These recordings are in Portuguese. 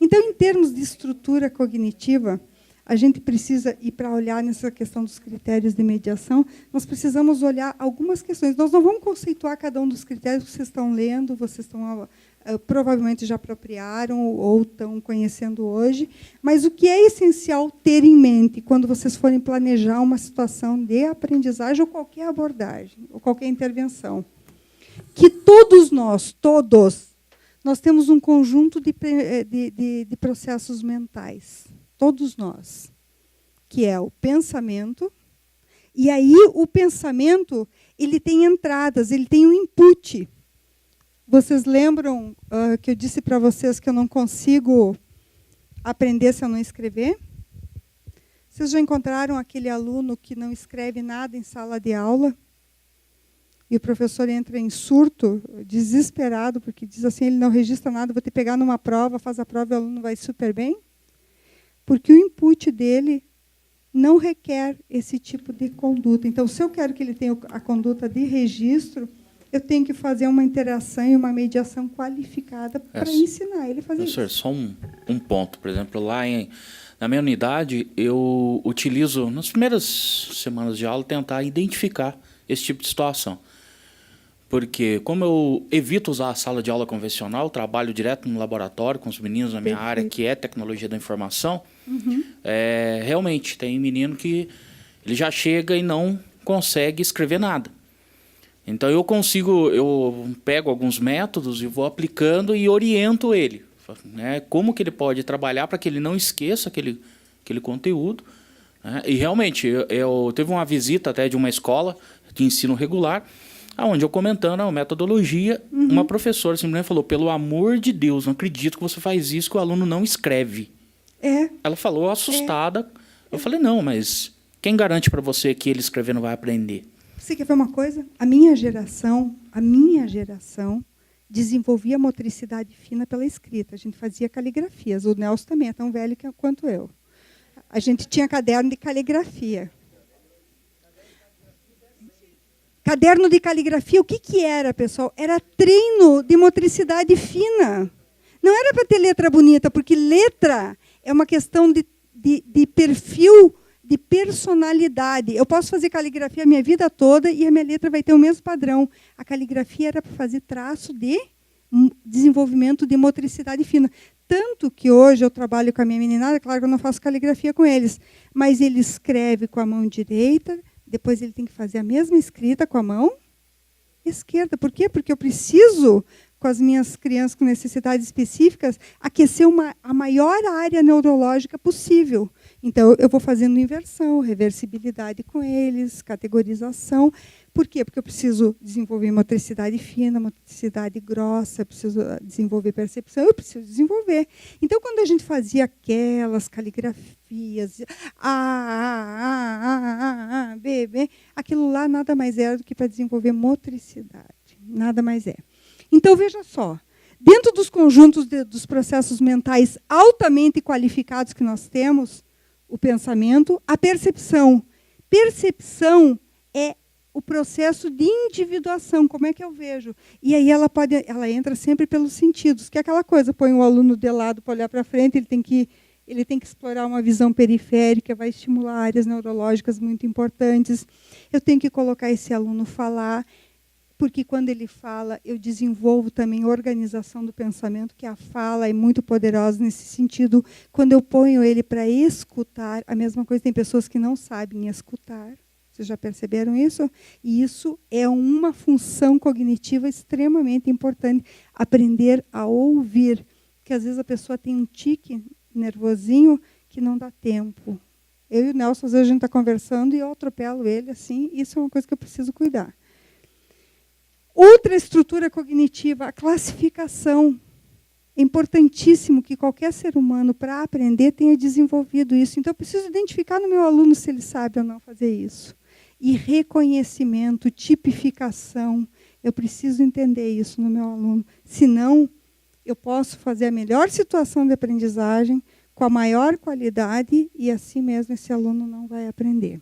Então, em termos de estrutura cognitiva, a gente precisa, e para olhar nessa questão dos critérios de mediação, nós precisamos olhar algumas questões. Nós não vamos conceituar cada um dos critérios que vocês estão lendo, vocês estão provavelmente já apropriaram ou estão conhecendo hoje, mas o que é essencial ter em mente quando vocês forem planejar uma situação de aprendizagem ou qualquer abordagem, ou qualquer intervenção, que todos nós temos um conjunto de processos mentais, todos nós, que é o pensamento, e aí o pensamento ele tem entradas, ele tem um input. Vocês lembram que eu disse para vocês que eu não consigo aprender se eu não escrever? Vocês já encontraram aquele aluno que não escreve nada em sala de aula? E o professor entra em surto, desesperado, porque diz assim, ele não registra nada, vou ter que pegar numa prova, faz a prova e o aluno vai super bem? Porque o input dele não requer esse tipo de conduta. Então, se eu quero que ele tenha a conduta de registro, eu tenho que fazer uma interação e uma mediação qualificada para ensinar ele a fazer professor, isso. Só um ponto. Por exemplo, na minha unidade, eu utilizo, nas primeiras semanas de aula, tentar identificar esse tipo de situação. Porque, como eu evito usar a sala de aula convencional, trabalho direto no laboratório com os meninos na minha área, que é tecnologia da informação, realmente tem menino que ele já chega e não consegue escrever nada. Então, eu pego alguns métodos e vou aplicando e oriento ele. Né, como que ele pode trabalhar para que ele não esqueça aquele conteúdo. Né, e, realmente, eu teve uma visita até de uma escola de ensino regular, onde eu comentando a metodologia, uma professora simplesmente falou, pelo amor de Deus, não acredito que você faz isso, que o aluno não escreve. Ela falou assustada. Eu falei, não, mas quem garante para você que ele escrever não vai aprender? Você quer ver uma coisa? A minha geração desenvolvia motricidade fina pela escrita. A gente fazia caligrafias. O Nelson também é tão velho quanto eu. A gente tinha caderno de caligrafia. Caderno de caligrafia, o que era, pessoal? Era treino de motricidade fina. Não era para ter letra bonita, porque letra é uma questão de perfil, de personalidade. Eu posso fazer caligrafia a minha vida toda e a minha letra vai ter o mesmo padrão. A caligrafia era para fazer traço de desenvolvimento de motricidade fina. Tanto que hoje eu trabalho com a minha meninada, claro que eu não faço caligrafia com eles, mas ele escreve com a mão direita, depois ele tem que fazer a mesma escrita com a mão esquerda. Por quê? Porque eu preciso, com as minhas crianças com necessidades específicas, aquecer a maior área neurológica possível. Então, eu vou fazendo inversão, reversibilidade com eles, categorização. Por quê? Porque eu preciso desenvolver motricidade fina, motricidade grossa, eu preciso desenvolver percepção, eu preciso desenvolver. Então, quando a gente fazia aquelas caligrafias, B, B, aquilo lá nada mais era do que para desenvolver motricidade. Nada mais é. Então, veja só. Dentro dos conjuntos dos processos mentais altamente qualificados que nós temos, o pensamento, a percepção. Percepção é o processo de individuação, como é que eu vejo? E aí ela entra sempre pelos sentidos, que é aquela coisa, põe o aluno de lado para olhar para frente, ele tem que explorar uma visão periférica, vai estimular áreas neurológicas muito importantes. Eu tenho que colocar esse aluno falar, porque quando ele fala, eu desenvolvo também a organização do pensamento, que a fala é muito poderosa nesse sentido. Quando eu ponho ele para escutar, a mesma coisa, tem pessoas que não sabem escutar. Vocês já perceberam isso? E isso é uma função cognitiva extremamente importante, aprender a ouvir. Porque às vezes a pessoa tem um tique nervosinho que não dá tempo. Eu e o Nelson, às vezes a gente está conversando e eu atropelo ele assim, isso é uma coisa que eu preciso cuidar. Outra estrutura cognitiva, a classificação. É importantíssimo que qualquer ser humano, para aprender, tenha desenvolvido isso. Então, eu preciso identificar no meu aluno se ele sabe ou não fazer isso. E reconhecimento, tipificação. Eu preciso entender isso no meu aluno. Senão, eu posso fazer a melhor situação de aprendizagem, com a maior qualidade, e assim mesmo esse aluno não vai aprender.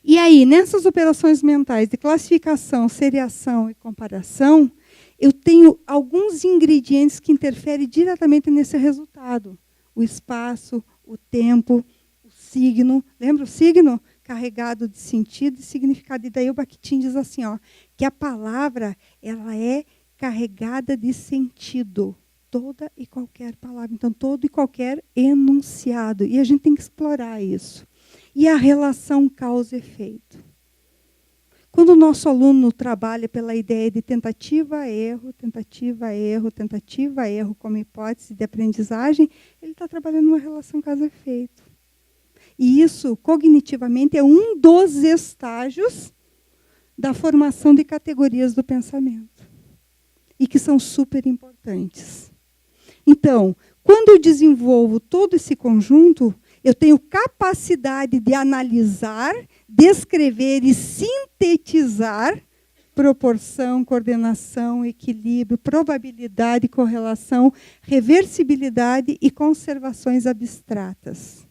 E aí, nessas operações mentais de classificação, seriação e comparação, eu tenho alguns ingredientes que interferem diretamente nesse resultado. O espaço, o tempo, o signo. Lembra o signo? Carregado de sentido e significado. E daí o Bakhtin diz assim, ó, que a palavra ela é carregada de sentido. Toda e qualquer palavra. Então, todo e qualquer enunciado. E a gente tem que explorar isso. E a relação causa e efeito. Quando o nosso aluno trabalha pela ideia de tentativa, erro, tentativa, erro, tentativa, erro como hipótese de aprendizagem, ele está trabalhando uma relação causa-efeito. E isso, cognitivamente, é um dos estágios da formação de categorias do pensamento. E que são super importantes. Então, quando eu desenvolvo todo esse conjunto, eu tenho capacidade de analisar, descrever e sintetizar proporção, coordenação, equilíbrio, probabilidade, correlação, reversibilidade e conservações abstratas.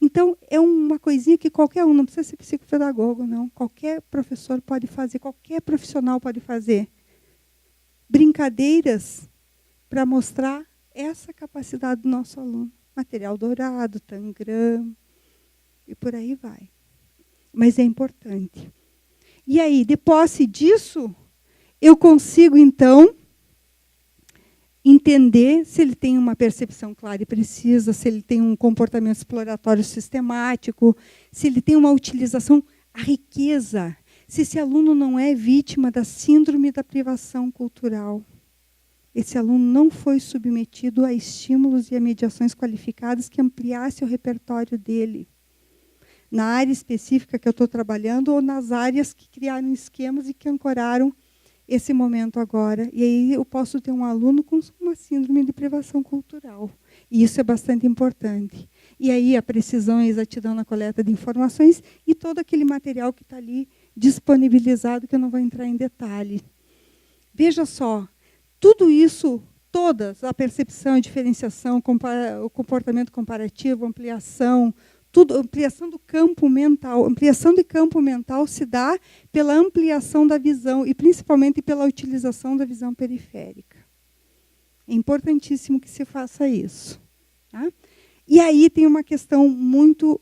Então, é uma coisinha que qualquer um, não precisa ser psicopedagogo, não. Qualquer professor pode fazer, qualquer profissional pode fazer. Brincadeiras para mostrar essa capacidade do nosso aluno. Material dourado, Tangram, e por aí vai. Mas é importante. E aí, de posse disso, eu consigo, então, entender se ele tem uma percepção clara e precisa, se ele tem um comportamento exploratório sistemático, se ele tem uma utilização, a riqueza, se esse aluno não é vítima da síndrome da privação cultural. Esse aluno não foi submetido a estímulos e a mediações qualificadas que ampliassem o repertório dele. Na área específica que eu estou trabalhando ou nas áreas que criaram esquemas e que ancoraram esse momento agora. E aí eu posso ter um aluno com uma síndrome de privação cultural. E isso é bastante importante. E aí a precisão e a exatidão na coleta de informações e todo aquele material que está ali disponibilizado, que eu não vou entrar em detalhe. Veja só, tudo isso, todas, a percepção, a diferenciação, o comportamento comparativo, ampliação, tudo, ampliação do campo mental. Ampliação de campo mental se dá pela ampliação da visão e principalmente pela utilização da visão periférica. É importantíssimo que se faça isso. Tá? E aí tem uma questão muito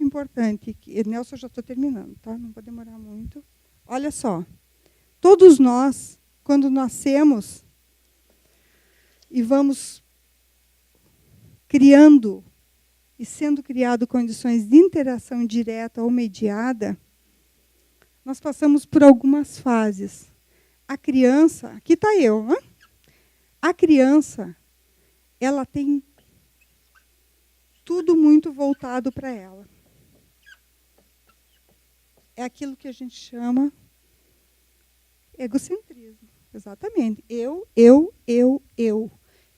importante. Nelson, eu já estou terminando, tá? Não vou demorar muito. Olha só, todos nós, quando nascemos e vamos criando e sendo criado condições de interação direta ou mediada, nós passamos por algumas fases. A criança, aqui está eu, né? A criança, ela tem tudo muito voltado para ela. É aquilo que a gente chama egocentrismo. Exatamente. Eu.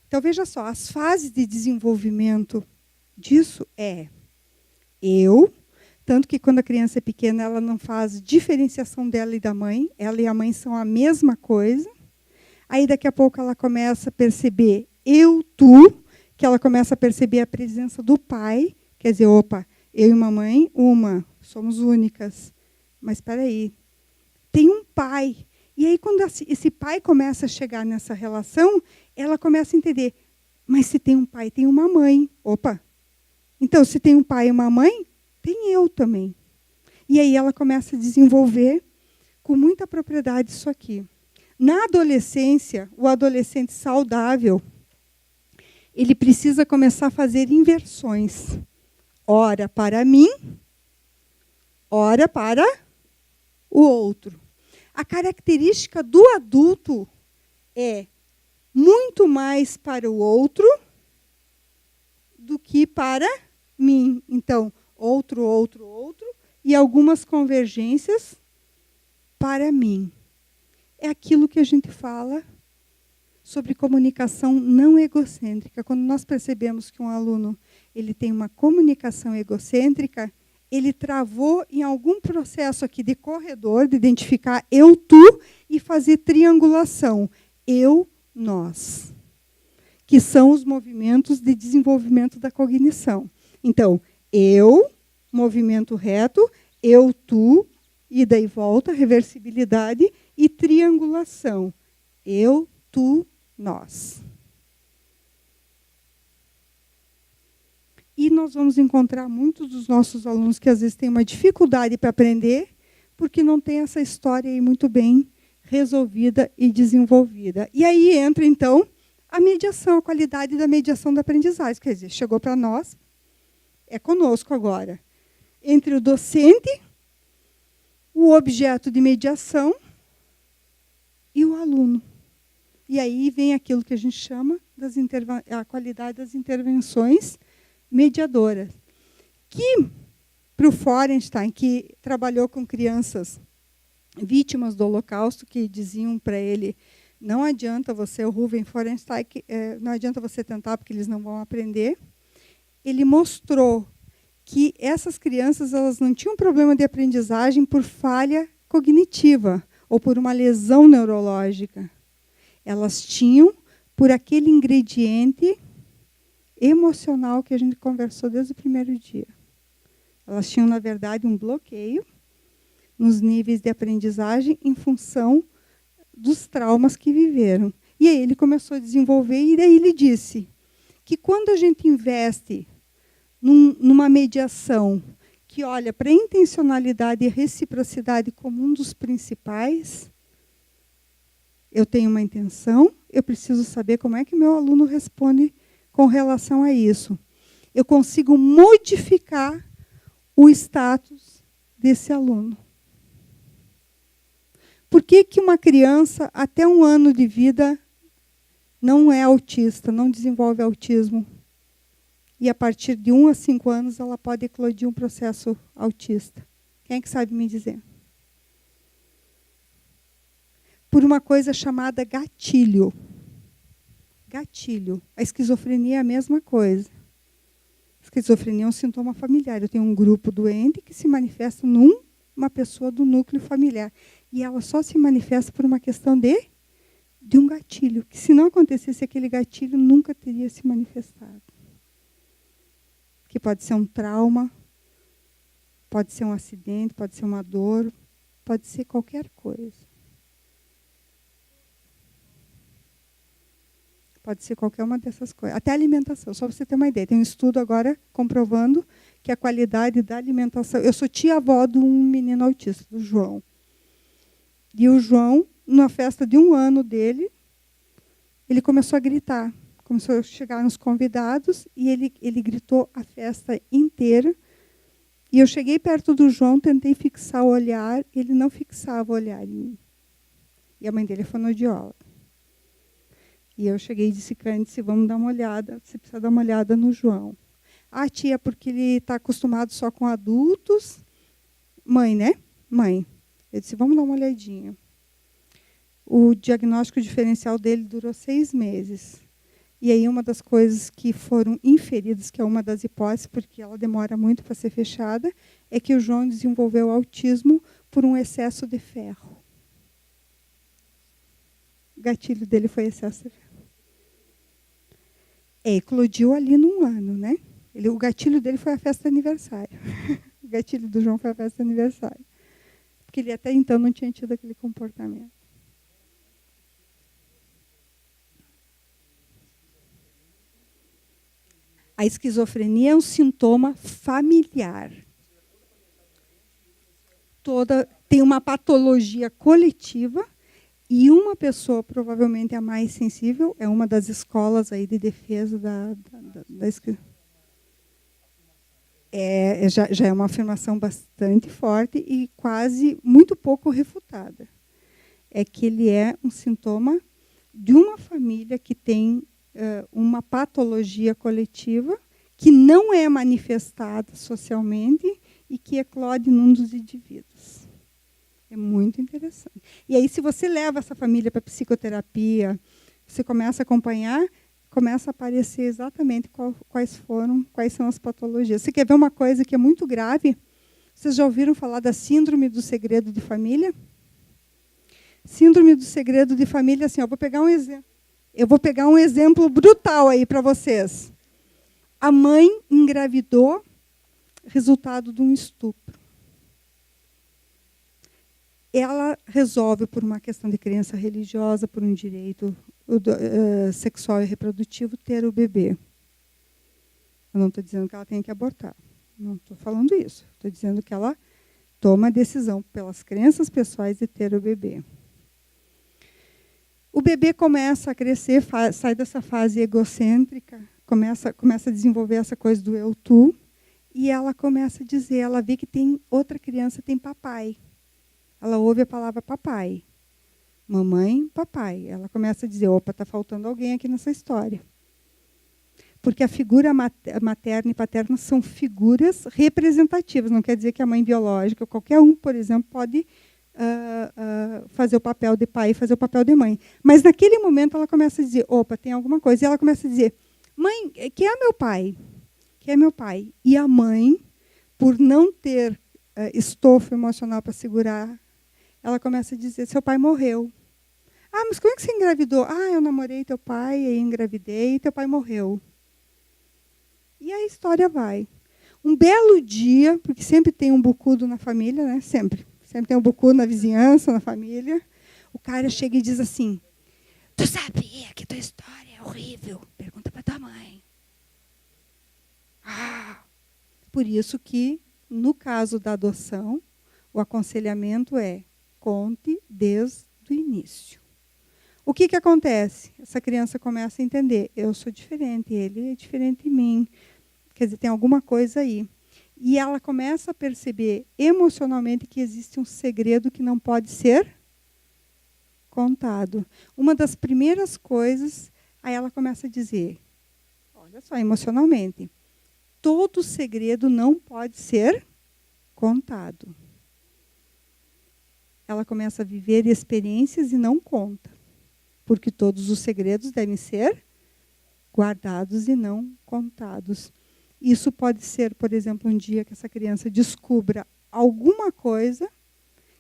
Então, veja só, as fases de desenvolvimento disso é eu, tanto que quando a criança é pequena, ela não faz diferenciação dela e da mãe, ela e a mãe são a mesma coisa. Aí, daqui a pouco, ela começa a perceber eu, tu, que ela começa a perceber a presença do pai, quer dizer, opa, eu e mamãe, somos únicas. Mas espera aí, tem um pai. E aí, quando esse pai começa a chegar nessa relação, ela começa a entender, mas se tem um pai, tem uma mãe. Opa! Então, se tem um pai e uma mãe, tem eu também. E aí ela começa a desenvolver com muita propriedade isso aqui. Na adolescência, o adolescente saudável, ele precisa começar a fazer inversões. Ora para mim, ora para o outro. A característica do adulto é muito mais para o outro do que para mim. Então, outro, e algumas convergências para mim. É aquilo que a gente fala sobre comunicação não egocêntrica. Quando nós percebemos que um aluno ele tem uma comunicação egocêntrica, ele travou em algum processo aqui de corredor, de identificar eu, tu, e fazer triangulação. Eu, nós. Que são os movimentos de desenvolvimento da cognição. Então, eu, movimento reto, eu, tu, ida e volta, reversibilidade e triangulação. Eu, tu, nós. E nós vamos encontrar muitos dos nossos alunos que às vezes têm uma dificuldade para aprender, porque não tem essa história aí muito bem resolvida e desenvolvida. E aí entra, então, a mediação, a qualidade da mediação da aprendizagem. Quer dizer, chegou para nós, é conosco agora. Entre o docente, o objeto de mediação e o aluno. E aí vem aquilo que a gente chama a qualidade das intervenções mediadoras. Que, para o Forenstein, que trabalhou com crianças vítimas do Holocausto, que diziam para ele, não adianta você, o Ruven Forenstein, não adianta você tentar, porque eles não vão aprender. Ele mostrou que essas crianças elas não tinham problema de aprendizagem por falha cognitiva ou por uma lesão neurológica. Elas tinham por aquele ingrediente emocional que a gente conversou desde o primeiro dia. Elas tinham, na verdade, um bloqueio nos níveis de aprendizagem em função dos traumas que viveram. E aí ele começou a desenvolver, e daí ele disse que quando a gente investe numa mediação que olha para a intencionalidade e a reciprocidade como um dos principais, eu tenho uma intenção, eu preciso saber como é que meu aluno responde com relação a isso. Eu consigo modificar o status desse aluno. Por que que uma criança, até 1 ano de vida, não é autista, não desenvolve autismo? E a partir de 1 a 5 anos, ela pode eclodir um processo autista? Quem é que sabe me dizer? Por uma coisa chamada gatilho. Gatilho. A esquizofrenia é a mesma coisa. A esquizofrenia é um sintoma familiar. Eu tenho um grupo doente que se manifesta numa pessoa do núcleo familiar. E ela só se manifesta por uma questão de um gatilho. Que se não acontecesse aquele gatilho, nunca teria se manifestado. Que pode ser um trauma, pode ser um acidente, pode ser uma dor, pode ser qualquer coisa. Pode ser qualquer uma dessas coisas. Até a alimentação, só para você ter uma ideia. Tem um estudo agora comprovando que a qualidade da alimentação... Eu sou tia-avó de um menino autista, do João. E o João, na festa de 1 ano dele, ele começou a gritar. Começou a chegar nos convidados e ele gritou a festa inteira. E eu cheguei perto do João, tentei fixar o olhar, ele não fixava o olhar em mim. E a mãe dele é fonoaudióloga. E eu cheguei e disse, Cândice, vamos dar uma olhada, você precisa dar uma olhada no João. Ah, tia, porque ele está acostumado só com adultos. Mãe, né? Mãe. Eu disse, vamos dar uma olhadinha. O diagnóstico diferencial dele durou 6 meses. E aí uma das coisas que foram inferidas, que é uma das hipóteses, porque ela demora muito para ser fechada, é que o João desenvolveu autismo por um excesso de ferro. O gatilho dele foi excesso de ferro. Eclodiu ali num ano, né? O gatilho dele foi a festa de aniversário. O gatilho do João foi a festa de aniversário. Porque ele até então não tinha tido aquele comportamento. A esquizofrenia é um sintoma familiar. Tem uma patologia coletiva e uma pessoa, provavelmente a mais sensível, é uma das escolas aí de defesa da esquizofrenia. Já é uma afirmação bastante forte e quase muito pouco refutada. É que ele é um sintoma de uma família que tem uma patologia coletiva que não é manifestada socialmente e que eclode num dos indivíduos. É muito interessante. E aí, se você leva essa família para psicoterapia, você começa a acompanhar, começa a aparecer exatamente quais são as patologias. Você quer ver uma coisa que é muito grave? Vocês já ouviram falar da síndrome do segredo de família? Síndrome do segredo de família, assim, eu vou pegar um exemplo. Eu vou pegar um exemplo brutal aí para vocês. A mãe engravidou, resultado de um estupro. ela resolve por uma questão de crença religiosa, por um direito sexual e reprodutivo, ter o bebê. Eu não estou dizendo que ela tem que abortar. Não estou falando isso. Estou dizendo que ela toma a decisão, pelas crenças pessoais, de ter o bebê. O bebê começa a crescer, sai dessa fase egocêntrica, começa a desenvolver essa coisa do eu-tu, e ela começa a dizer, ela vê que tem outra criança, tem papai. Ela ouve a palavra papai. Mamãe, papai. Ela começa a dizer, opa, está faltando alguém aqui nessa história. Porque a figura materna e paterna são figuras representativas. Não quer dizer que a mãe biológica, qualquer um, por exemplo, pode fazer o papel de pai e fazer o papel de mãe. Mas naquele momento ela começa a dizer, opa, tem alguma coisa. E ela começa a dizer, mãe, quem é meu pai? Quem é meu pai? E a mãe, por não ter estofo emocional para segurar, ela começa a dizer, seu pai morreu. Ah, mas como é que você engravidou? Ah, eu namorei teu pai, aí engravidei, e teu pai morreu. E a história vai. Um belo dia, porque sempre tem um bucudo na família, né? Sempre tem um bucudo na vizinhança, na família. O cara chega e diz assim, tu sabia que tua história é horrível? Pergunta para tua mãe. Ah! Por isso que, no caso da adoção, o aconselhamento é conte desde o início. O que acontece? Essa criança começa a entender, eu sou diferente, ele é diferente de mim. Quer dizer, tem alguma coisa aí. E ela começa a perceber emocionalmente que existe um segredo que não pode ser contado. Uma das primeiras coisas, aí ela começa a dizer, olha só, emocionalmente, todo segredo não pode ser contado. Ela começa a viver experiências e não conta. Porque todos os segredos devem ser guardados e não contados. Isso pode ser, por exemplo, um dia que essa criança descubra alguma coisa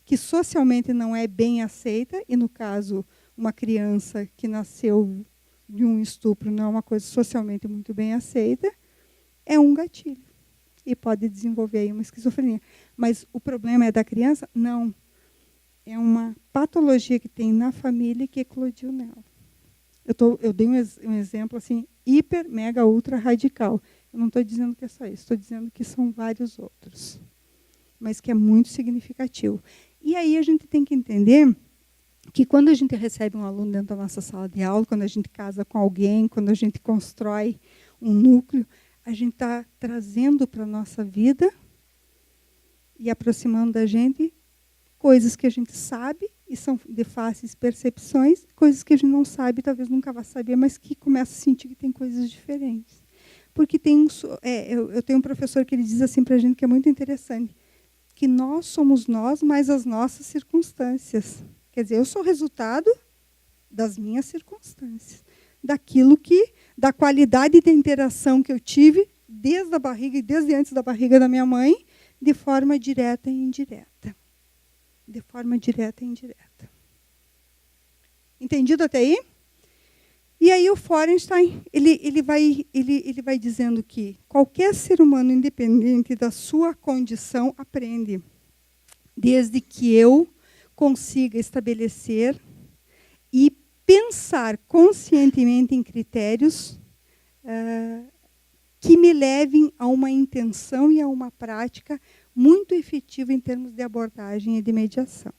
que socialmente não é bem aceita, e no caso, uma criança que nasceu de um estupro não é uma coisa socialmente muito bem aceita, é um gatilho. E pode desenvolver aí uma esquizofrenia. Mas o problema é da criança? Não. É uma patologia que tem na família que eclodiu nela. Eu dei um exemplo assim, hiper, mega, ultra radical. Eu não estou dizendo que é só isso, estou dizendo que são vários outros. Mas que é muito significativo. E aí a gente tem que entender que quando a gente recebe um aluno dentro da nossa sala de aula, quando a gente casa com alguém, quando a gente constrói um núcleo, a gente está trazendo para a nossa vida e aproximando da gente coisas que a gente sabe e são de fáceis percepções, coisas que a gente não sabe, talvez nunca vá saber, mas que começa a sentir que tem coisas diferentes. Porque eu tenho um professor que ele diz assim para a gente que é muito interessante, que nós somos nós, mais as nossas circunstâncias. Quer dizer, eu sou resultado das minhas circunstâncias, da qualidade de interação que eu tive desde a barriga e desde antes da barriga da minha mãe, de forma direta e indireta. De forma direta e indireta. Entendido até aí? E aí o Forenstein, ele vai dizendo que qualquer ser humano, independente da sua condição, aprende. Desde que eu consiga estabelecer e pensar conscientemente em critérios que me levem a uma intenção e a uma prática muito efetiva em termos de abordagem e de mediação.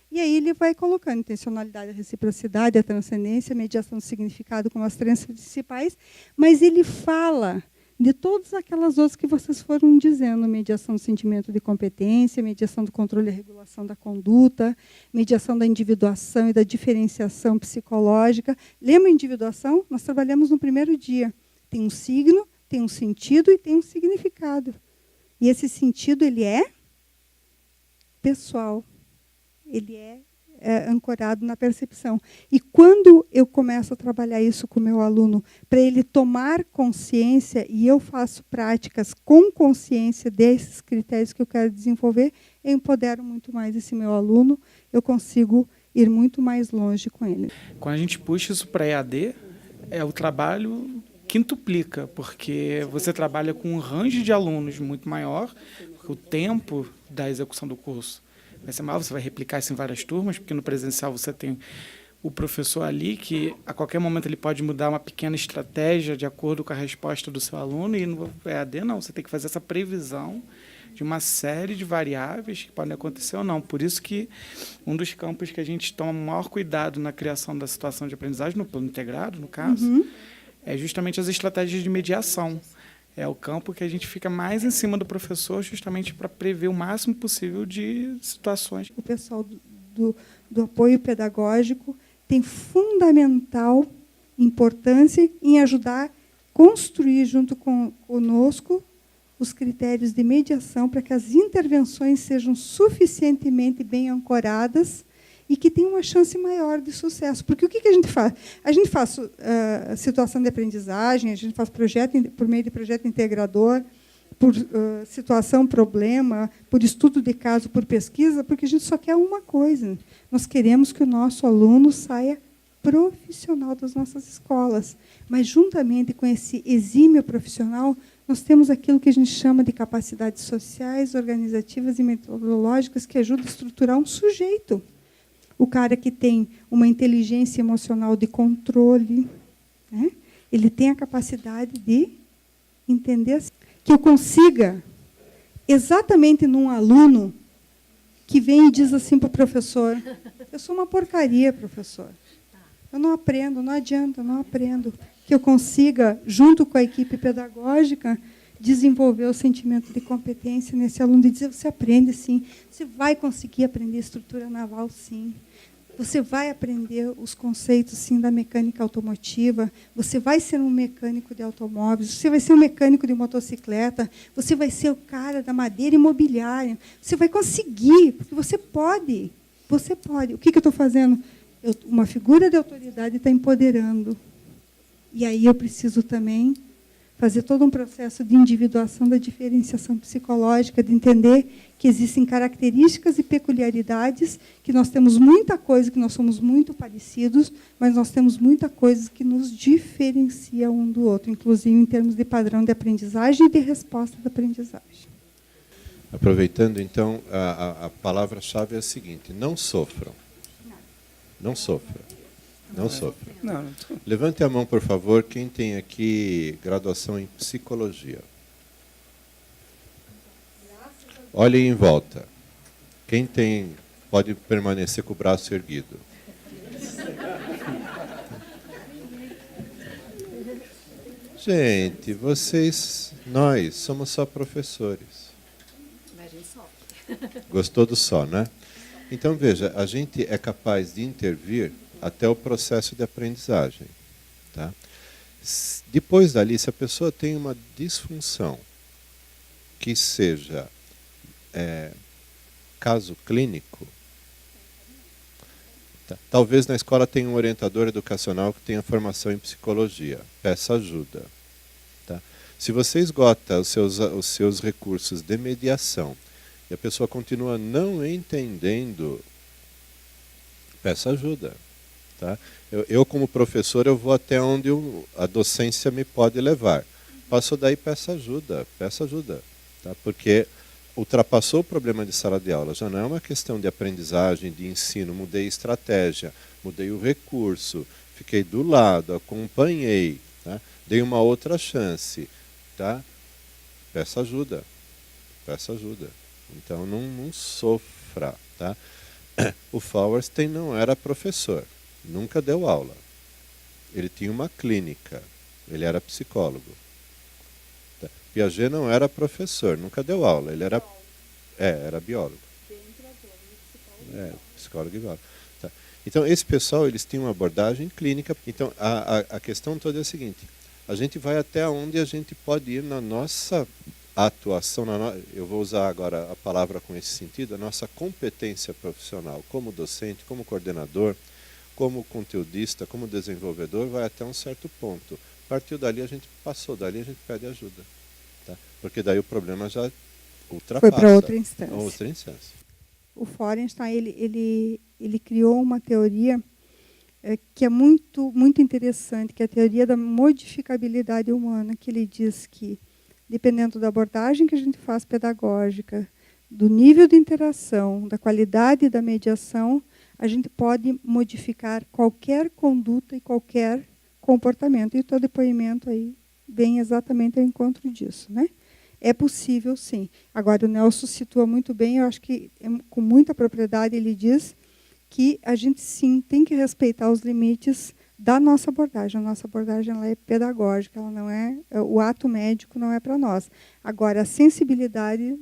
E aí ele vai colocando intencionalidade, a reciprocidade, a transcendência, a mediação do significado como as três principais, mas ele fala de todas aquelas outras que vocês foram dizendo, mediação do sentimento de competência, mediação do controle e regulação da conduta, mediação da individuação e da diferenciação psicológica. Lembra a individuação? Nós trabalhamos no primeiro dia. Tem um signo, tem um sentido e tem um significado. E esse sentido, ele é pessoal. Ele é ancorado na percepção. E quando eu começo a trabalhar isso com o meu aluno, para ele tomar consciência, e eu faço práticas com consciência desses critérios que eu quero desenvolver, eu empodero muito mais esse meu aluno, eu consigo ir muito mais longe com ele. Quando a gente puxa isso para EAD, o trabalho quintuplica, porque você trabalha com um range de alunos muito maior, porque o tempo da execução do curso vai ser maior, você vai replicar isso em várias turmas, porque no presencial você tem o professor ali que a qualquer momento ele pode mudar uma pequena estratégia de acordo com a resposta do seu aluno, e no EAD não, você tem que fazer essa previsão de uma série de variáveis que podem acontecer ou não. Por isso que um dos campos que a gente toma maior cuidado na criação da situação de aprendizagem, no plano integrado, no caso, é justamente as estratégias de mediação. É o campo que a gente fica mais em cima do professor, justamente para prever o máximo possível de situações. O pessoal do apoio pedagógico tem fundamental importância em ajudar a construir, junto conosco, os critérios de mediação para que as intervenções sejam suficientemente bem ancoradas e que tenham uma chance maior de sucesso. Porque o que a gente faz? A gente faz situação de aprendizagem, a gente faz projeto por meio de projeto integrador, por situação, problema, por estudo de caso, por pesquisa, porque a gente só quer uma coisa. Nós queremos que o nosso aluno saia profissional das nossas escolas. Mas, juntamente com esse exímio profissional, nós temos aquilo que a gente chama de capacidades sociais, organizativas e metodológicas que ajudam a estruturar um sujeito. O cara que tem uma inteligência emocional de controle, né? Ele tem a capacidade de entender que eu consiga, exatamente num aluno que vem e diz assim para o professor: eu sou uma porcaria, professor. Eu não aprendo, não adianta, eu não aprendo. Que eu consiga, junto com a equipe pedagógica, desenvolver o sentimento de competência nesse aluno, de dizer: você aprende, sim. Você vai conseguir aprender estrutura naval, sim. Você vai aprender os conceitos, sim, da mecânica automotiva. Você vai ser um mecânico de automóveis. Você vai ser um mecânico de motocicleta. Você vai ser o cara da madeira imobiliária. Você vai conseguir, porque você pode. Você pode. O que eu estou fazendo? Uma figura de autoridade está empoderando. E aí eu preciso também fazer todo um processo de individuação da diferenciação psicológica, de entender que existem características e peculiaridades, que nós temos muita coisa, que nós somos muito parecidos, mas nós temos muita coisa que nos diferencia um do outro, inclusive em termos de padrão de aprendizagem e de resposta da aprendizagem. Aproveitando, então, a palavra-chave é a seguinte: não sofram. Não sofram. Não sofra. Não. Levante a mão, por favor, quem tem aqui graduação em psicologia. Olhe em volta. Quem tem, pode permanecer com o braço erguido. Gente, nós somos só professores. Gostou do só, né? Então, veja, a gente é capaz de intervir até o processo de aprendizagem. Tá? Depois dali, se a pessoa tem uma disfunção que seja caso clínico, tá? Talvez na escola tenha um orientador educacional que tenha formação em psicologia. Peça ajuda. Tá? Se você esgota os seus recursos de mediação e a pessoa continua não entendendo, peça ajuda. Tá? Eu, como professor, eu vou até onde a docência me pode levar. Passou daí, peça ajuda. Tá? Porque ultrapassou o problema de sala de aula. Já não é uma questão de aprendizagem, de ensino. Mudei estratégia, mudei o recurso, fiquei do lado, acompanhei, tá? Dei uma outra chance. Tá? Peça ajuda. Então, não sofra. Tá? O Fauerstein não era professor. Nunca deu aula. Ele tinha uma clínica. Ele era psicólogo. Piaget não era professor, nunca deu aula. Ele era biólogo. Psicólogo e biólogo. Tá. Então, esse pessoal, eles tinham uma abordagem clínica. Então, a questão toda é a seguinte: a gente vai até onde a gente pode ir na nossa atuação, eu vou usar agora a palavra com esse sentido, a nossa competência profissional como docente, como coordenador, como conteudista, como desenvolvedor, vai até um certo ponto. Partiu dali, a gente passou dali, a gente pede ajuda. Tá? Porque daí o problema já ultrapassa. Foi para outra instância. Outra instância. O Feuerstein, ele criou uma teoria que é muito, muito interessante, que é a teoria da modificabilidade humana, que ele diz que, dependendo da abordagem que a gente faz pedagógica, do nível de interação, da qualidade da mediação, a gente pode modificar qualquer conduta e qualquer comportamento. E o teu depoimento aí vem exatamente ao encontro disso, né? É possível, sim. Agora, o Nelson situa muito bem, eu acho que com muita propriedade ele diz que a gente, sim, tem que respeitar os limites da nossa abordagem. A nossa abordagem ela é pedagógica, ela não é, o ato médico não é para nós. Agora, a sensibilidade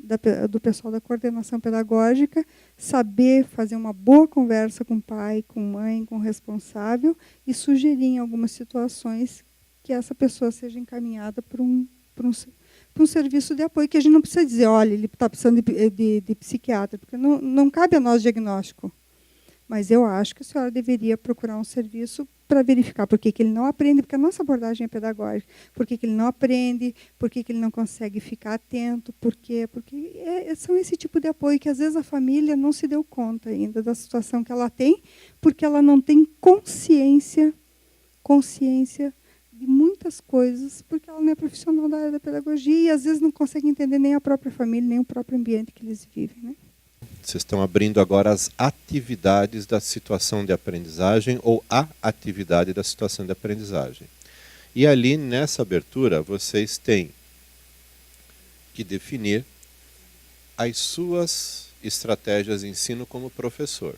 do pessoal da coordenação pedagógica, saber fazer uma boa conversa com o pai, com mãe, com o responsável e sugerir em algumas situações que essa pessoa seja encaminhada para um serviço de apoio, que a gente não precisa dizer, olha, ele está precisando de psiquiatra, porque não cabe a nós diagnóstico. Mas eu acho que a senhora deveria procurar um serviço para verificar por que ele não aprende, porque a nossa abordagem é pedagógica, por que ele não aprende, por que ele não consegue ficar atento, por quê? Porque são esse tipo de apoio que, às vezes, a família não se deu conta ainda da situação que ela tem, porque ela não tem consciência de muitas coisas, porque ela não é profissional da área da pedagogia e, às vezes, não consegue entender nem a própria família, nem o próprio ambiente que eles vivem, né? Vocês estão abrindo agora as atividades da situação de aprendizagem ou a atividade da situação de aprendizagem. E ali, nessa abertura, vocês têm que definir as suas estratégias de ensino como professor.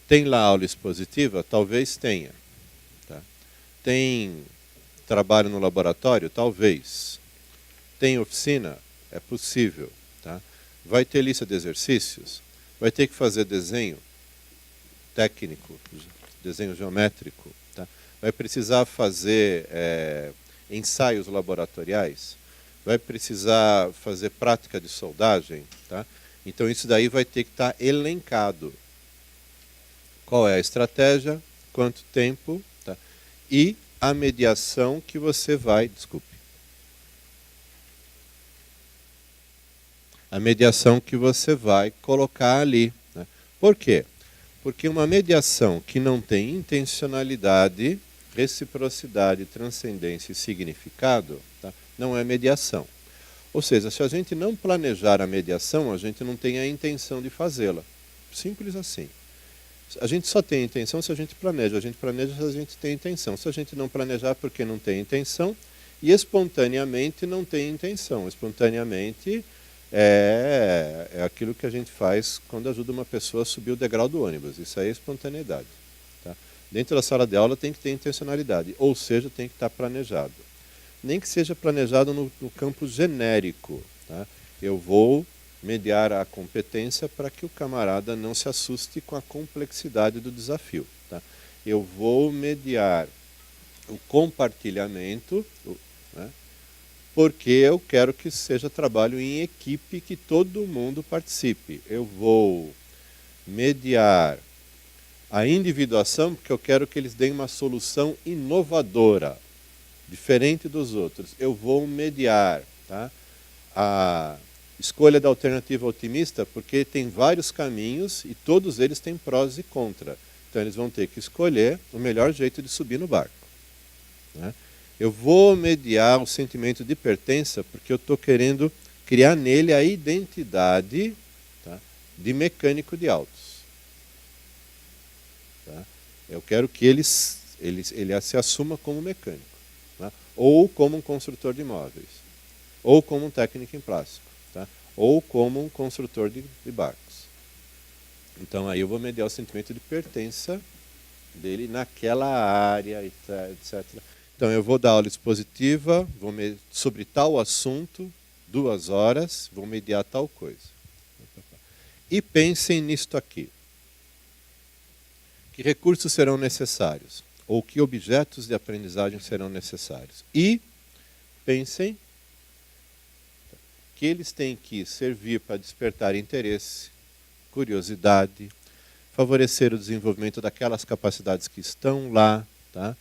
Tem lá aula expositiva? Talvez tenha. Tá? Tem trabalho no laboratório? Talvez. Tem oficina? É possível. Tá? Vai ter lista de exercícios? Vai ter que fazer desenho técnico, desenho geométrico? Tá? Vai precisar fazer ensaios laboratoriais? Vai precisar fazer prática de soldagem? Tá? Então isso daí vai ter que estar elencado. Qual é a estratégia? Quanto tempo? Tá? E a mediação que você vai... A mediação que você vai colocar ali. Né? Por quê? Porque uma mediação que não tem intencionalidade, reciprocidade, transcendência e significado, tá? Não é mediação. Ou seja, se a gente não planejar a mediação, a gente não tem a intenção de fazê-la. Simples assim. A gente só tem intenção se a gente planeja se a gente tem intenção. Se a gente não planejar porque não tem intenção, e espontaneamente não tem intenção. Espontaneamente é aquilo que a gente faz quando ajuda uma pessoa a subir o degrau do ônibus. Isso aí é espontaneidade. Tá? Dentro da sala de aula tem que ter intencionalidade, ou seja, tem que estar planejado. Nem que seja planejado no campo genérico. Tá? Eu vou mediar a competência para que o camarada não se assuste com a complexidade do desafio. Tá? Eu vou mediar o compartilhamento, né? Porque eu quero que seja trabalho em equipe, que todo mundo participe. Eu vou mediar a individuação, porque eu quero que eles deem uma solução inovadora, diferente dos outros. Eu vou mediar, tá? A escolha da alternativa otimista, porque tem vários caminhos e todos eles têm prós e contras. Então eles vão ter que escolher o melhor jeito de subir no barco. Né? Eu vou mediar o sentimento de pertença, porque eu estou querendo criar nele a identidade, tá, de mecânico de autos. Tá? Eu quero que ele se assuma como mecânico, tá? Ou como um construtor de imóveis, ou como um técnico em plástico, tá? Ou como um construtor de barcos. Então aí eu vou mediar o sentimento de pertença dele naquela área, etc. Então eu vou dar aula expositiva, sobre tal assunto, 2 horas, vou mediar tal coisa. E pensem nisto aqui. Que recursos serão necessários? Ou que objetos de aprendizagem serão necessários? E pensem que eles têm que servir para despertar interesse, curiosidade, favorecer o desenvolvimento daquelas capacidades que estão lá, tá?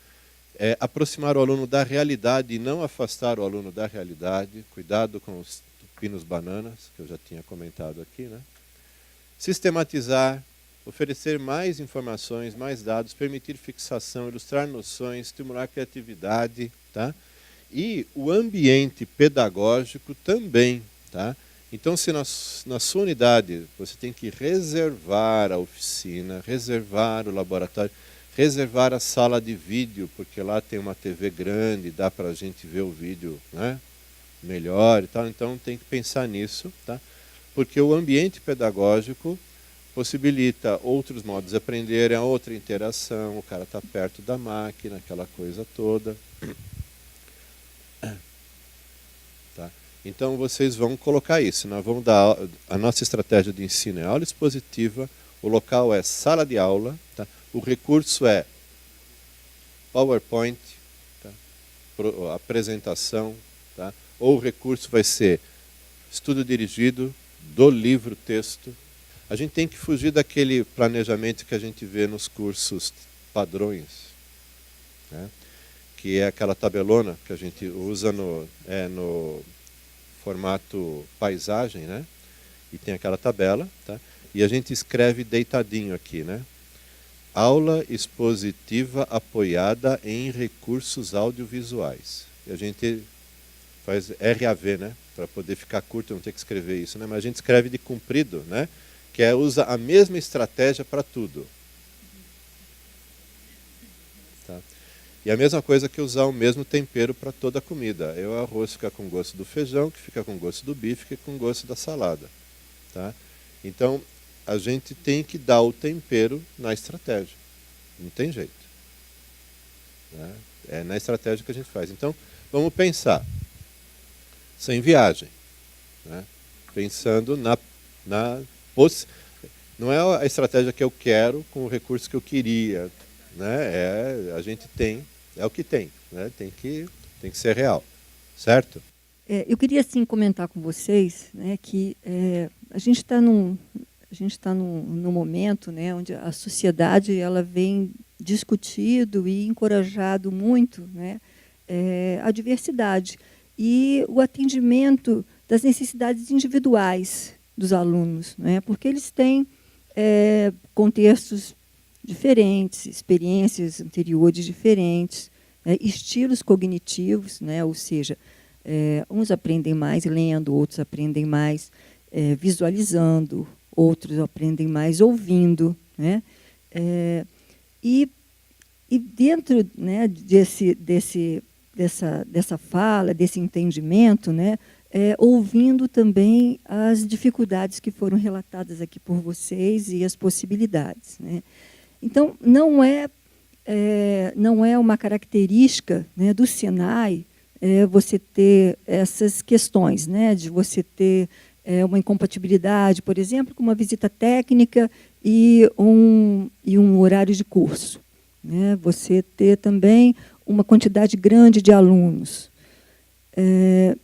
Aproximar o aluno da realidade e não afastar o aluno da realidade. Cuidado com os tupinos bananas, que eu já tinha comentado aqui, né? Sistematizar, oferecer mais informações, mais dados, permitir fixação, ilustrar noções, estimular a criatividade, tá? E o ambiente pedagógico também, tá? Então, se na sua unidade você tem que reservar a oficina, reservar o laboratório, reservar a sala de vídeo, porque lá tem uma TV grande, dá para a gente ver o vídeo, né, melhor e tal. Então tem que pensar nisso, tá? Porque o ambiente pedagógico possibilita outros modos de aprender, é outra interação, o cara está perto da máquina, aquela coisa toda. Tá? Então vocês vão colocar isso, nós vamos dar a nossa estratégia de ensino é aula expositiva, o local é sala de aula, tá? O recurso é PowerPoint, tá? Apresentação, tá? Ou o recurso vai ser estudo dirigido do livro-texto. A gente tem que fugir daquele planejamento que a gente vê nos cursos padrões, né? Que é aquela tabelona que a gente usa no formato paisagem, né? E tem aquela tabela, tá? E a gente escreve deitadinho aqui, né? Aula expositiva apoiada em recursos audiovisuais. E a gente faz RAV, né? Para poder ficar curto, não ter que escrever isso, né? Mas a gente escreve de comprido, né? Que usa a mesma estratégia para tudo. Tá? E a mesma coisa que usar o mesmo tempero para toda a comida. O arroz fica com gosto do feijão, que fica com gosto do bife, que fica com gosto da salada. Tá? Então, a gente tem que dar o tempero na estratégia. Não tem jeito. Né? É na estratégia que a gente faz. Então, vamos pensar. Sem viagem. Né? Pensando não é a estratégia que eu quero com o recurso que eu queria. Né? A gente tem, é o que tem. Né? Tem que ser real. Certo? Eu queria, assim, comentar com vocês, né, que a gente está num momento, né, onde a sociedade ela vem discutido e encorajado muito, né, a diversidade e o atendimento das necessidades individuais dos alunos, né, porque eles têm contextos diferentes, experiências anteriores diferentes, estilos cognitivos, né, ou seja, uns aprendem mais lendo, outros aprendem mais visualizando, outros aprendem mais ouvindo, né? E dentro, né, dessa fala, desse entendimento, né, ouvindo também as dificuldades que foram relatadas aqui por vocês e as possibilidades, né? Então, não é uma característica, né, do Senai você ter essas questões, né, de você ter uma incompatibilidade, por exemplo, com uma visita técnica e um horário de curso, né? Você ter também uma quantidade grande de alunos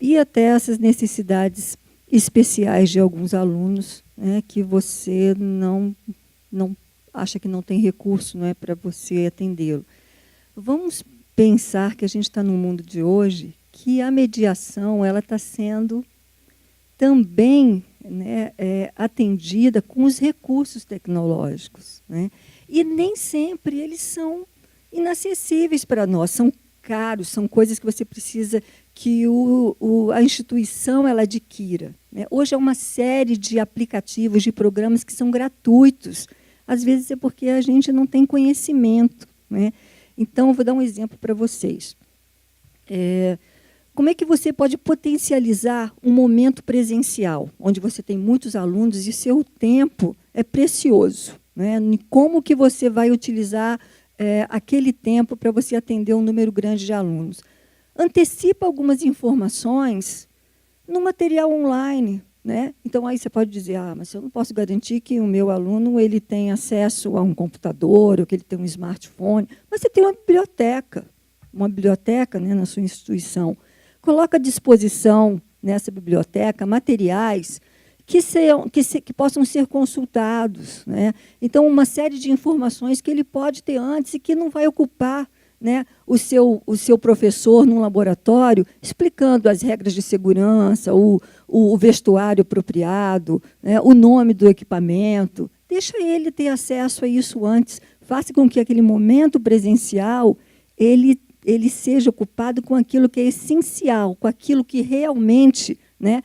e até essas necessidades especiais de alguns alunos, né, que você não acha que não tem recurso, não é, para você atendê-lo. Vamos pensar que a gente está num mundo de hoje que a mediação ela está sendo também, né, atendida com os recursos tecnológicos, né? E nem sempre eles são inacessíveis para nós, são caros, são coisas que você precisa que a instituição ela adquira, né? Hoje é uma série de aplicativos, de programas que são gratuitos. Às vezes é porque a gente não tem conhecimento, né? Então, eu vou dar um exemplo para vocês. Como é que você pode potencializar um momento presencial, onde você tem muitos alunos e seu tempo é precioso, né? Como que você vai utilizar aquele tempo para você atender um número grande de alunos? Antecipa algumas informações no material online, né? Então, aí você pode dizer, mas eu não posso garantir que o meu aluno ele tem acesso a um computador ou que ele tem um smartphone. Mas você tem uma biblioteca, né, na sua instituição. Coloca à disposição nessa biblioteca materiais que possam ser consultados, né? Então, uma série de informações que ele pode ter antes e que não vai ocupar, né, o seu professor num laboratório, explicando as regras de segurança, o vestuário apropriado, né, o nome do equipamento. Deixa ele ter acesso a isso antes. Faça com que aquele momento presencial ele seja ocupado com aquilo que é essencial, com aquilo que realmente, né,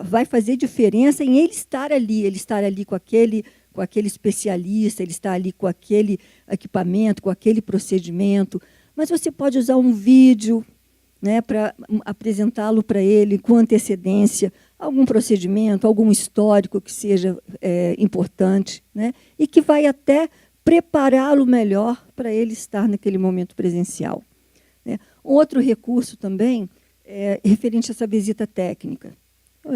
vai fazer diferença em ele estar ali com aquele especialista, ele estar ali com aquele equipamento, com aquele procedimento. Mas você pode usar um vídeo, né, para apresentá-lo para ele com antecedência, algum procedimento, algum histórico que seja importante, né, e que vai até prepará-lo melhor para ele estar naquele momento presencial. Né. Outro recurso também é referente a essa visita técnica.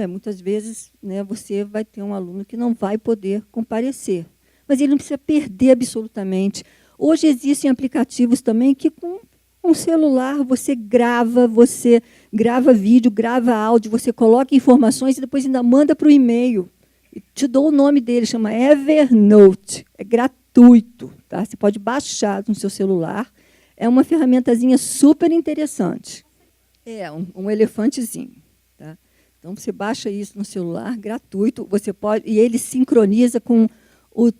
Muitas vezes, né, você vai ter um aluno que não vai poder comparecer, mas ele não precisa perder absolutamente. Hoje existem aplicativos também que, com um celular, você grava vídeo, grava áudio, você coloca informações e depois ainda manda para o e-mail. Te dou o nome dele, chama Evernote. É gratuito, tá? Você pode baixar no seu celular. É uma ferramentazinha super interessante. É um elefantezinho. Tá? Então, você baixa isso no celular, gratuito. Você pode, e ele sincroniza com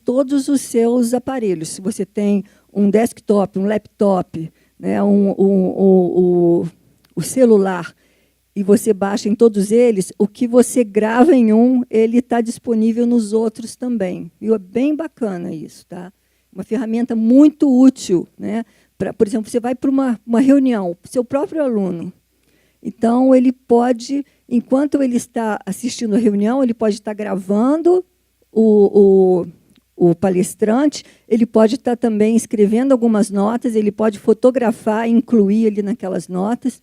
todos os seus aparelhos. Se você tem um desktop, um laptop, né, o celular, e você baixa em todos eles, o que você grava em um, ele está disponível nos outros também. E é bem bacana isso. Tá? Uma ferramenta muito útil. Né? Por exemplo, você vai para uma reunião, seu próprio aluno. Então, ele pode, enquanto ele está assistindo a reunião, ele pode estar gravando o palestrante, ele pode estar também escrevendo algumas notas, ele pode fotografar e incluir ali naquelas notas,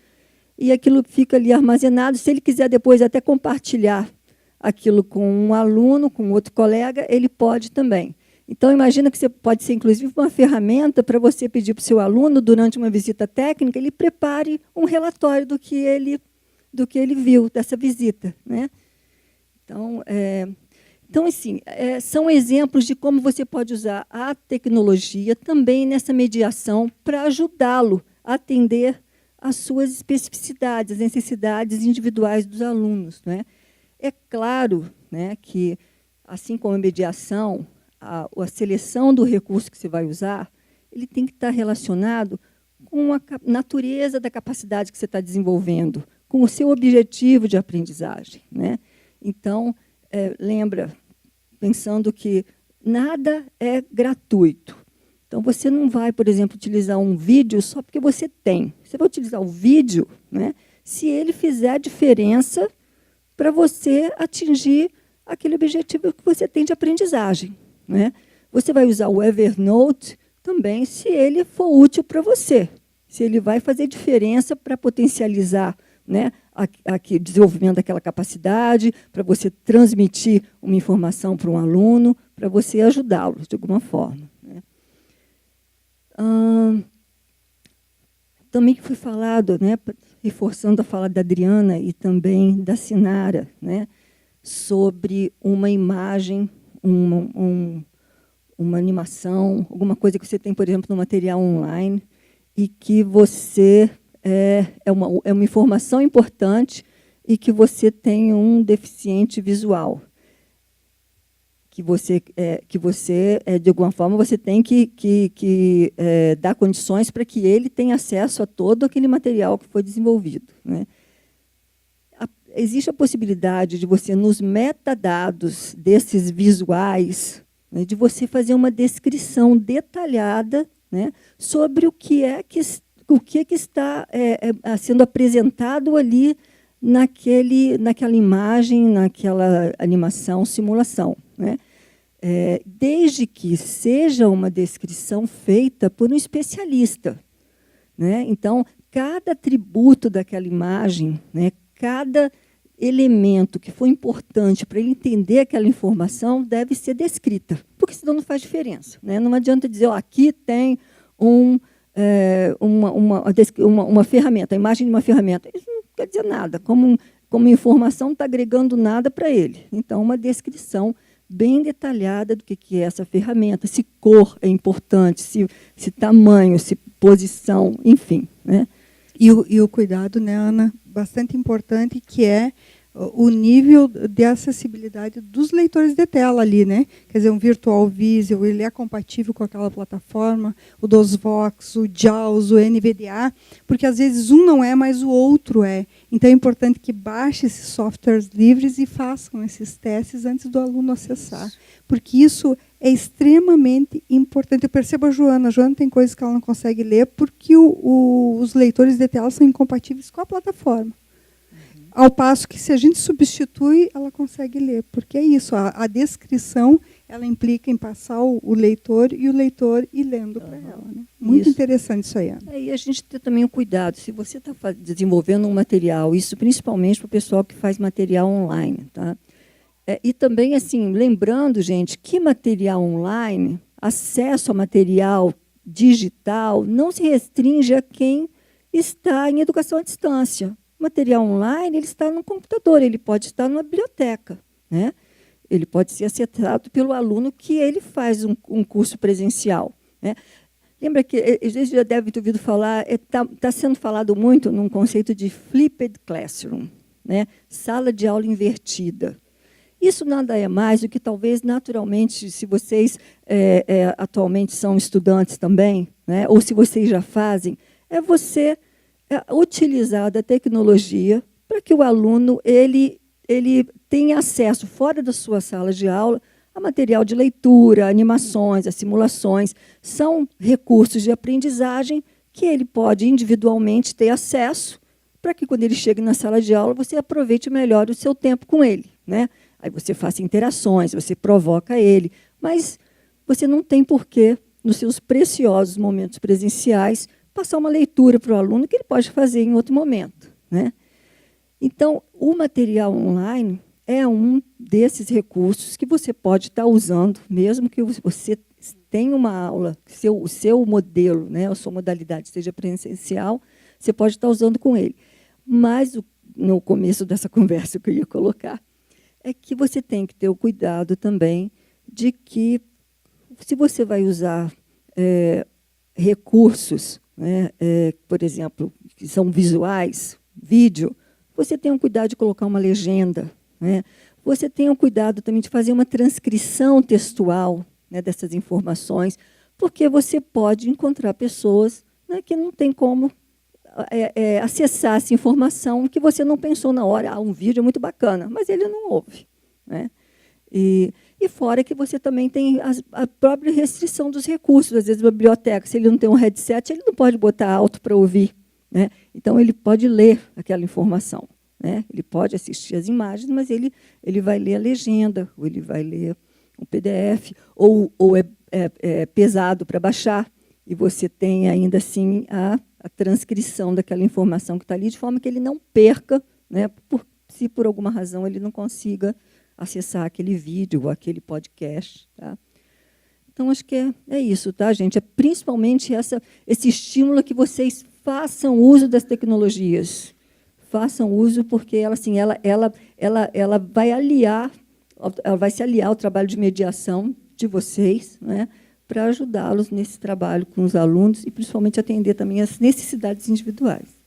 e aquilo fica ali armazenado. Se ele quiser depois até compartilhar aquilo com um aluno, com outro colega, ele pode também. Então, imagina que você pode ser, inclusive, uma ferramenta para você pedir para o seu aluno, durante uma visita técnica, ele prepare um relatório do que ele viu dessa visita. Né? Então, assim, são exemplos de como você pode usar a tecnologia também nessa mediação para ajudá-lo a atender às suas especificidades, as necessidades individuais dos alunos. Né? É claro, né, que, assim como a mediação, a seleção do recurso que você vai usar, ele tem que estar relacionado com a natureza da capacidade que você está desenvolvendo, com o seu objetivo de aprendizagem. Né? Então, lembra, pensando que nada é gratuito. Então, você não vai, por exemplo, utilizar um vídeo só porque você tem. Você vai utilizar o vídeo, né, se ele fizer diferença para você atingir aquele objetivo que você tem de aprendizagem. Né? Você vai usar o Evernote também se ele for útil para você, se ele vai fazer diferença para potencializar, né, o desenvolvimento daquela capacidade, para você transmitir uma informação para um aluno, para você ajudá-lo de alguma forma. Né? Também foi falado, né, reforçando a fala da Adriana e também da Sinara, né, sobre uma imagem, uma animação, alguma coisa que você tem, por exemplo, no material online, e que você é uma informação importante e que você tem um deficiente visual. Que você de alguma forma, você tem que dar condições para que ele tenha acesso a todo aquele material que foi desenvolvido. Né? Existe a possibilidade de você, nos metadados desses visuais, né, de você fazer uma descrição detalhada, né, sobre o que está sendo apresentado ali naquela imagem, naquela animação, simulação. Né? Desde que seja uma descrição feita por um especialista. Né? Então, cada atributo daquela imagem, né, cada elemento que foi importante para ele entender aquela informação deve ser descrita, porque senão não faz diferença. Né? Não adianta dizer, aqui tem uma ferramenta, a imagem de uma ferramenta. Isso não quer dizer nada, como informação não está agregando nada para ele. Então, uma descrição bem detalhada do que é essa ferramenta, se cor é importante, se tamanho, se posição, enfim. Né? E o cuidado, né, Ana, bastante importante, que é o nível de acessibilidade dos leitores de tela ali, né? Quer dizer, um Virtual Visio, ele é compatível com aquela plataforma, o DOSVox, o JAWS, o NVDA, porque às vezes um não é, mas o outro é. Então é importante que baixe esses softwares livres e façam esses testes antes do aluno acessar, porque isso é extremamente importante. Eu percebo a Joana tem coisas que ela não consegue ler porque os leitores de tela são incompatíveis com a plataforma. Ao passo que, se a gente substitui, ela consegue ler. Porque é isso, a descrição ela implica em passar o leitor e o leitor ir lendo para ela. Né? Muito interessante isso aí, Ana. E a gente tem também o cuidado, se você está desenvolvendo um material, isso principalmente para o pessoal que faz material online. Tá? E também, assim, lembrando, gente, que material online, acesso a material digital, não se restringe a quem está em educação à distância. O material online ele está no computador, ele pode estar numa biblioteca, né? Ele pode ser acessado pelo aluno que ele faz um curso presencial, né? Lembra que, às vezes já deve ter ouvido falar, está sendo falado muito num conceito de flipped classroom, né? Sala de aula invertida. Isso nada é mais do que, talvez, naturalmente, se vocês atualmente são estudantes também, né? Ou se vocês já fazem, é você utilizar da tecnologia para que o aluno ele tenha acesso, fora da sua sala de aula, a material de leitura, animações, as simulações. São recursos de aprendizagem que ele pode individualmente ter acesso para que, quando ele chegue na sala de aula, você aproveite melhor o seu tempo com ele, né? Aí você faça interações, você provoca ele, mas você não tem porquê, nos seus preciosos momentos presenciais, passar uma leitura para o aluno que ele pode fazer em outro momento, né? Então, o material online é um desses recursos que você pode estar usando, mesmo que você tenha uma aula, o seu modelo, né, a sua modalidade seja presencial, você pode estar usando com ele. Mas, no começo dessa conversa que eu ia colocar, é que você tem que ter o cuidado também de que, se você vai usar recursos, né, por exemplo, que são visuais, vídeo, você tem um cuidado de colocar uma legenda, né? Você tem um cuidado também de fazer uma transcrição textual, né, dessas informações, porque você pode encontrar pessoas, né, que não tem como acessar essa informação que você não pensou na hora. Um vídeo é muito bacana, mas ele não ouve, né? E fora que você também tem a própria restrição dos recursos. Às vezes, a biblioteca, se ele não tem um headset, ele não pode botar alto para ouvir, né? Então, ele pode ler aquela informação, né? Ele pode assistir as imagens, mas ele vai ler a legenda, ou ele vai ler um PDF, ou é pesado para baixar, e você tem ainda assim a transcrição daquela informação que está ali, de forma que ele não perca, né? Se por alguma razão ele não consiga acessar aquele vídeo ou aquele podcast. Tá? Então, acho que é isso, tá, gente? É principalmente esse estímulo a que vocês façam uso das tecnologias. Façam uso, porque ela vai se aliar ao trabalho de mediação de vocês, né, para ajudá-los nesse trabalho com os alunos e, principalmente, atender também às necessidades individuais.